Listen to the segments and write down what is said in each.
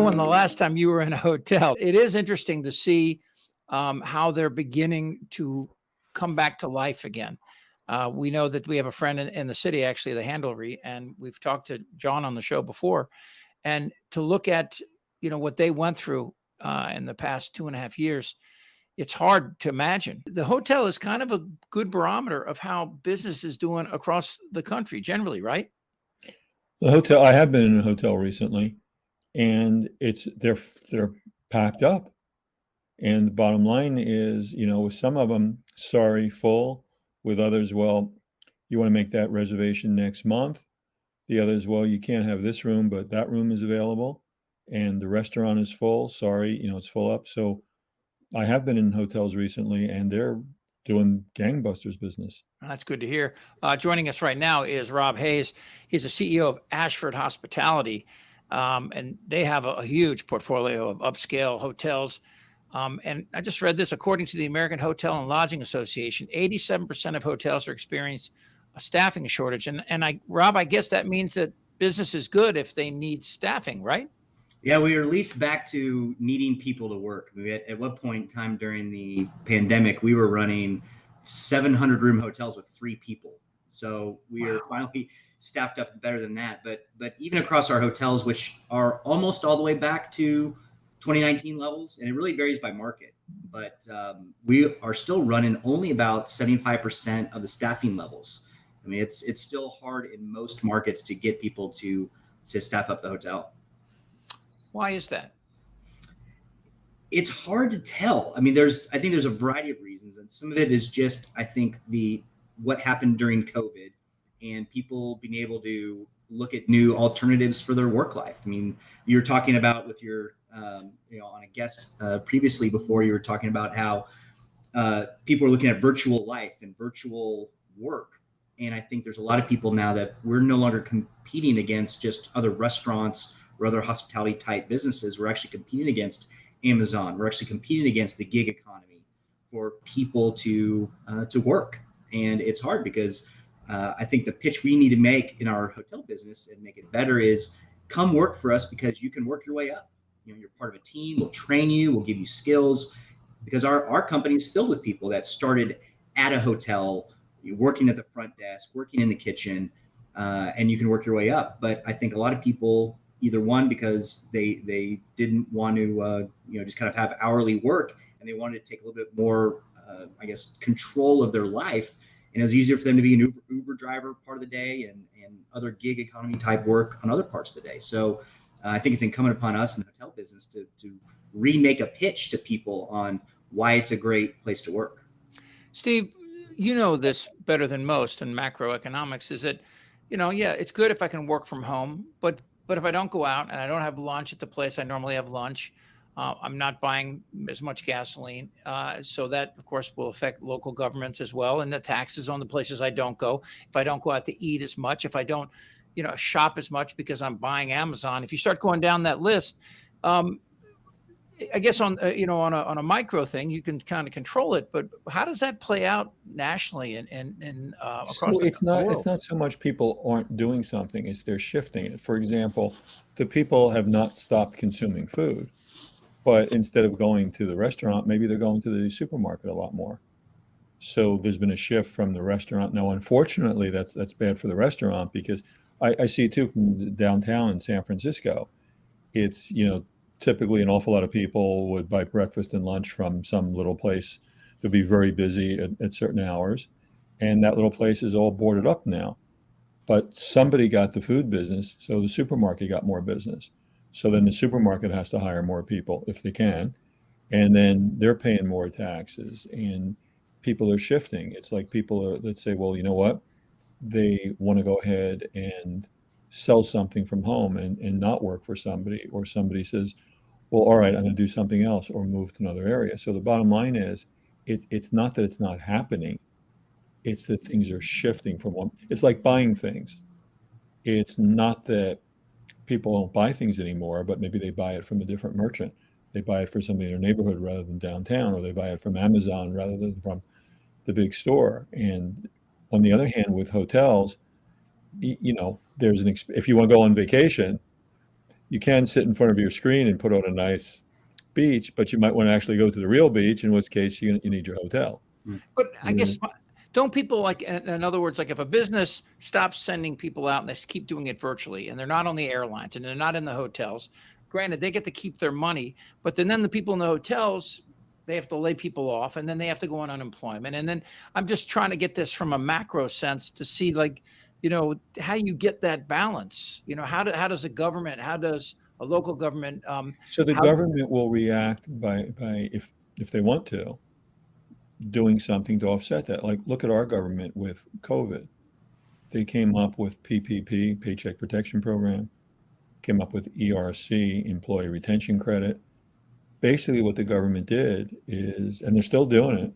when the last time you were in a hotel. It is interesting to see how they're beginning to come back to life again. We know that we have a friend in the city, actually, the Handlery, and we've talked to John on the show before. And to look at, what they went through in the past 2.5 years, it's hard to imagine. The hotel is kind of a good barometer of how business is doing across the country generally, right? The hotel, I have been in a hotel recently, and they're packed up. And the bottom line is, with some of them, sorry, full. With others, well, you want to make that reservation next month. The others, well, you can't have this room, but that room is available. And the restaurant is full. Sorry, it's full up. So I have been in hotels recently, and they're doing gangbusters business. That's good to hear. Joining us right now is Rob Hayes. He's the CEO of Ashford Hospitality, and they have a huge portfolio of upscale hotels. And I just read this, according to the American Hotel and Lodging Association, 87% of hotels are experiencing a staffing shortage. And Rob, I guess that means that business is good if they need staffing, right? Yeah, we are at least back to needing people to work. At one point in time during the pandemic, we were running 700 room hotels with 3 people. So we are finally staffed up better than that. But even across our hotels, which are almost all the way back to 2019 levels, and it really varies by market, but we are still running only about 75% of the staffing levels. I mean, it's still hard in most markets to get people to staff up the hotel. Why is that? It's hard to tell. I mean, I think there's a variety of reasons, and some of it is just, I think, what happened during COVID and people being able to look at new alternatives for their work life. I mean, you're talking about with your, on a guest previously before, you were talking about how people are looking at virtual life and virtual work. And I think there's a lot of people now that we're no longer competing against just other restaurants or other hospitality type businesses. We're actually competing against Amazon. We're actually competing against the gig economy for people to work. And it's hard because I think the pitch we need to make in our hotel business and make it better is come work for us because you can work your way up. You're part of a team. We'll train you. We'll give you skills, because our company is filled with people that started at a hotel, working at the front desk, working in the kitchen, and you can work your way up. But I think a lot of people, either one, because they didn't want to, just kind of have hourly work, and they wanted to take a little bit more, control of their life. And it was easier for them to be an Uber driver part of the day and other gig economy type work on other parts of the day. So I think it's incumbent upon us in the hotel business to remake a pitch to people on why it's a great place to work. Steve, you know this better than most in macroeconomics, is that, it's good if I can work from home, but if I don't go out and I don't have lunch at the place I normally have lunch, I'm not buying as much gasoline. So that, of course, will affect local governments as well, and the taxes on the places I don't go. If I don't go out to eat as much, if I don't, shop as much because I'm buying Amazon. If you start going down that list, I guess on a micro thing, you can kind of control it. But how does that play out nationally and across So the world? It's not so much people aren't doing something; it's they're shifting it. For example, the people have not stopped consuming food, but instead of going to the restaurant, maybe they're going to the supermarket a lot more. So there's been a shift from the restaurant. Now, unfortunately, that's bad for the restaurant, because I see it too from downtown in San Francisco. It's, typically an awful lot of people would buy breakfast and lunch from some little place to be very busy at certain hours. And that little place is all boarded up now. But somebody got the food business, so the supermarket got more business. So then the supermarket has to hire more people if they can. And then they're paying more taxes, and people are shifting. It's like people are, let's say, well, you know what? They want to go ahead and sell something from home and not work for somebody, or somebody says, well, all right, I'm going to do something else or move to another area. So the bottom line is, it's not that it's not happening. It's that things are shifting from one. It's like buying things. It's not that people don't buy things anymore, but maybe they buy it from a different merchant. They buy it for somebody in their neighborhood rather than downtown, or they buy it from Amazon rather than from the big store. And on the other hand, with hotels, there's if you want to go on vacation, You can sit in front of your screen and put on a nice beach, but you might want to actually go to the real beach, in which case you need your hotel. But I guess, Mm. don't people, like, in other words, like if a business stops sending people out and they keep doing it virtually, and they're not on the airlines and they're not in the hotels, granted, they get to keep their money, but then the people in the hotels, they have to lay people off, and then they have to go on unemployment. And then I'm just trying to get this from a macro sense to see, like, how you get that balance. How does a government, how does a local government, So the how, government will react by if they want to, doing something to offset that. Like, look at our government with COVID. They came up with PPP, Paycheck Protection Program, came up with ERC, Employee Retention Credit. Basically, what the government did is, and they're still doing it,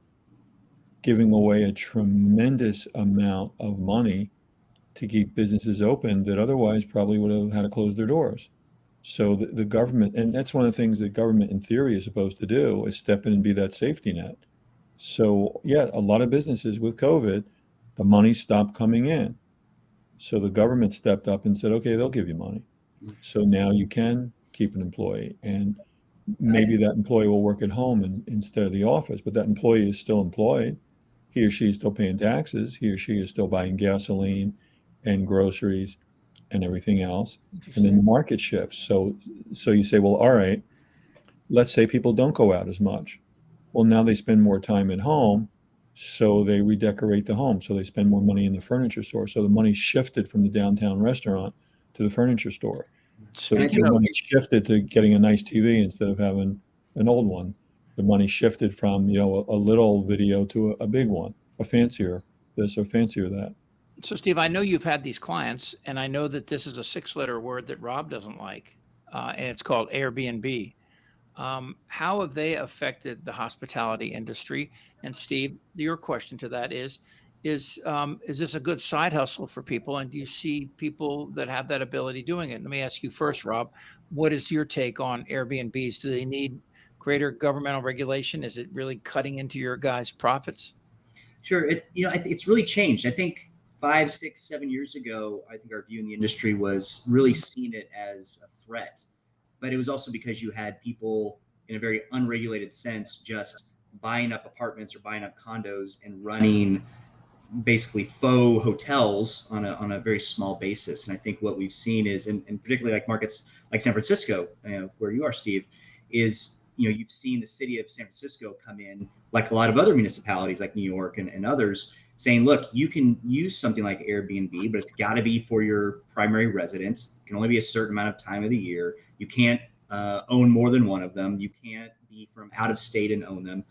giving away a tremendous amount of money to keep businesses open that otherwise probably would have had to close their doors. So the government, and that's one of the things that government in theory is supposed to do, is step in and be that safety net. So yeah, a lot of businesses with COVID, the money stopped coming in. So the government stepped up and said, okay, they'll give you money. So now you can keep an employee, and maybe that employee will work at home instead of the office, but that employee is still employed. He or she is still paying taxes. He or she is still buying gasoline and groceries and everything else. And then the market shifts. So you say, well, all right, let's say people don't go out as much. Well, now they spend more time at home, so they redecorate the home. So they spend more money in the furniture store. So the money shifted from the downtown restaurant to the furniture store. So the speaking of, money shifted to getting a nice TV instead of having an old one. The money shifted from, a little video to a big one, a fancier this or fancier that. so Steve, I know you've had these clients, and I know that this is a 6-letter word that Rob doesn't like, and it's called Airbnb. How have they affected the hospitality industry? And Steve, your question to that is this a good side hustle for people? And do you see people that have that ability doing it? Let me ask you first, Rob, what is your take on Airbnbs? Do they need greater governmental regulation? Is it really cutting into your guys' profits? Sure. It's really changed. I think 5, 6, 7 years ago, I think our view in the industry was really seeing it as a threat, but it was also because you had people in a very unregulated sense just buying up apartments or buying up condos and running basically faux hotels on a very small basis. And I think what we've seen is, and particularly like markets like San Francisco, where you are, Steve, is you've seen the city of San Francisco come in, like a lot of other municipalities like New York and others, saying, look, you can use something like Airbnb, but it's got to be for your primary residence. It can only be a certain amount of time of the year. You can't own more than one of them. You can't be from out of state and own them.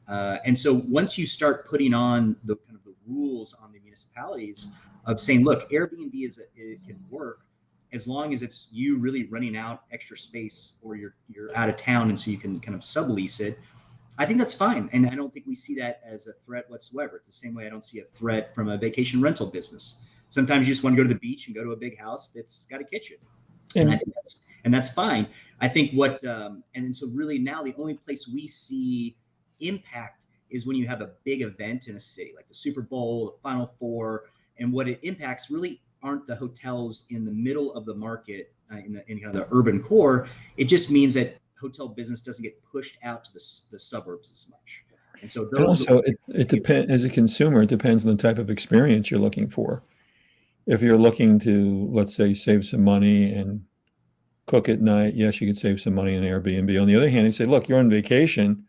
And so once you start putting on the kind of the rules on the municipalities of saying, look, Airbnb it can work as long as it's you really running out extra space, or you're out of town, and so you can kind of sublease it, I think that's fine. And I don't think we see that as a threat whatsoever. It's the same way I don't see a threat from a vacation rental business. Sometimes you just want to go to the beach and go to a big house that's got a kitchen. And I think that's fine. I think and so really now the only place we see impact is when you have a big event in a city, like the Super Bowl, the Final Four, and what it impacts really aren't the hotels in the middle of the market in kind of the urban core. It just means that hotel business doesn't get pushed out to the suburbs as much. And so those. And also, it depends, as a consumer, it depends on the type of experience you're looking for. If you're looking to, let's say, save some money and cook at night, yes, you could save some money in Airbnb. On the other hand, you say, look, you're on vacation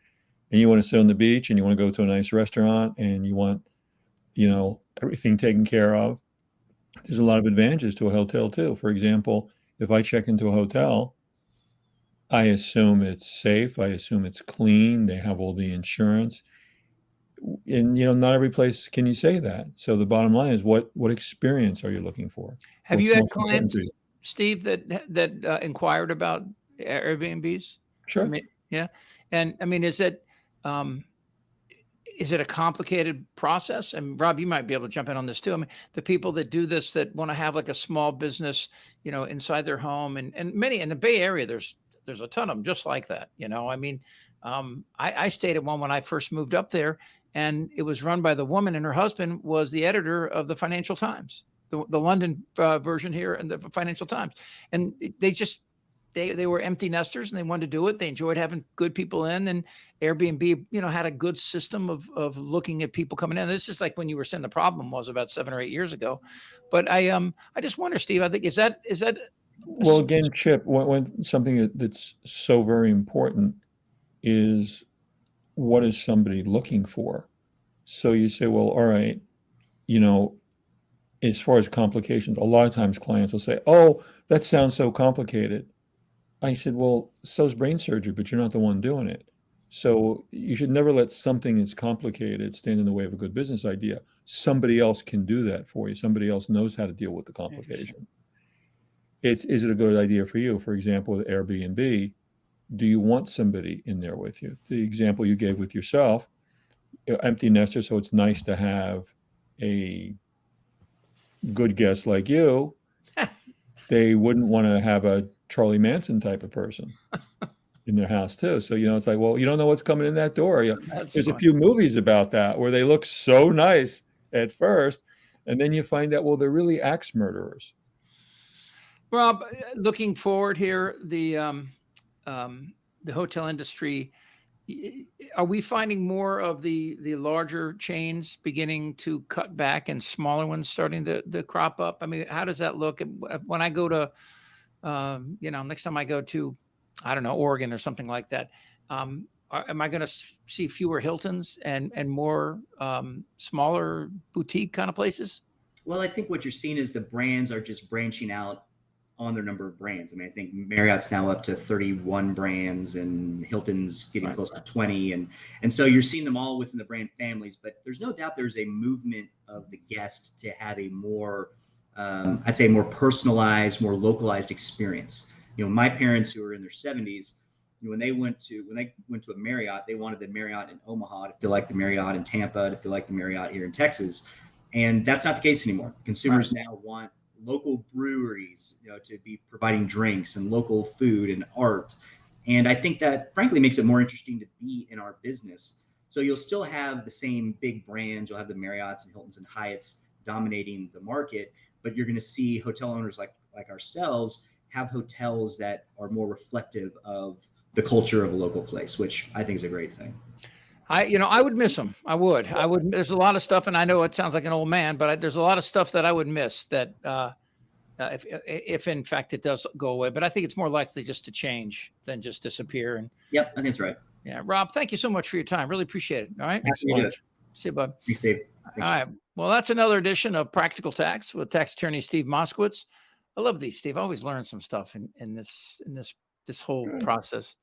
and you want to sit on the beach and you want to go to a nice restaurant and you want, everything taken care of. There's a lot of advantages to a hotel too. For example, if I check into a hotel, I assume it's safe. I assume it's clean. They have all the insurance. And, not every place can you say that. So the bottom line is what experience are you looking for? Have What's you had most important clients, to you? Steve, that inquired about Airbnbs? Sure. I mean, yeah. And I mean, is it a complicated process? And Rob, you might be able to jump in on this too. I mean, the people that do this, that want to have like a small business, inside their home, and many in the Bay Area, there's a ton of them just like that. I mean, I stayed at one when I first moved up there, and it was run by the woman, and her husband was the editor of the Financial Times, the London version here, and the Financial Times. And they just they were empty nesters and they wanted to do it. They enjoyed having good people in, and Airbnb, had a good system of looking at people coming in. This is like when you were saying the problem was about 7 or 8 years ago. But I just wonder, Steve, I think, is that Well, again, Chip, when something that's so very important is, what is somebody looking for? So you say, well, all right, as far as complications, a lot of times clients will say, oh, that sounds so complicated. I said, well, so's brain surgery, but you're not the one doing it. So you should never let something that's complicated stand in the way of a good business idea. Somebody else can do that for you. Somebody else knows how to deal with the complication. Is it a good idea for you? For example, with Airbnb, do you want somebody in there with you? The example you gave with yourself, empty nester, so it's nice to have a good guest like you. They wouldn't want to have a Charlie Manson type of person in their house too. So, it's like, well, you don't know what's coming in that door. There's a few movies about that where they look so nice at first, and then you find out, well, they're really axe murderers. Rob, looking forward here, the hotel industry, are we finding more of the larger chains beginning to cut back and smaller ones starting to crop up? I mean, how does that look when I go to, next time I go to, I don't know, Oregon or something like that? Am I going to see fewer Hiltons and more smaller boutique kind of places? Well, I think what you're seeing is the brands are just branching out on their number of brands. I mean, I think Marriott's now up to 31 brands and Hilton's getting close to 20. And so you're seeing them all within the brand families, but there's no doubt there's a movement of the guest to have a more, I'd say more personalized, more localized experience. My parents who are in their 70s, when they went to a Marriott, they wanted the Marriott in Omaha to feel like the Marriott in Tampa, to feel like the Marriott here in Texas. And that's not the case anymore. Consumers now want local breweries, to be providing drinks and local food and art. And I think that frankly makes it more interesting to be in our business. So you'll still have the same big brands. You'll have the Marriotts and Hiltons and Hyatts dominating the market, but you're going to see hotel owners like ourselves have hotels that are more reflective of the culture of a local place, which I think is a great thing. I would miss them. I would. There's a lot of stuff, and I know it sounds like an old man, but there's a lot of stuff that I would miss that if in fact it does go away. But I think it's more likely just to change than just disappear. And yep, I think that's right. Yeah, Rob, thank you so much for your time. Really appreciate it. All right. Happy to do it. See you, bud. Thanks, Dave. Thanks. All right. Well, that's another edition of Practical Tax with tax attorney Steve Moskowitz. I love these, Steve. I always learn some stuff in this whole process.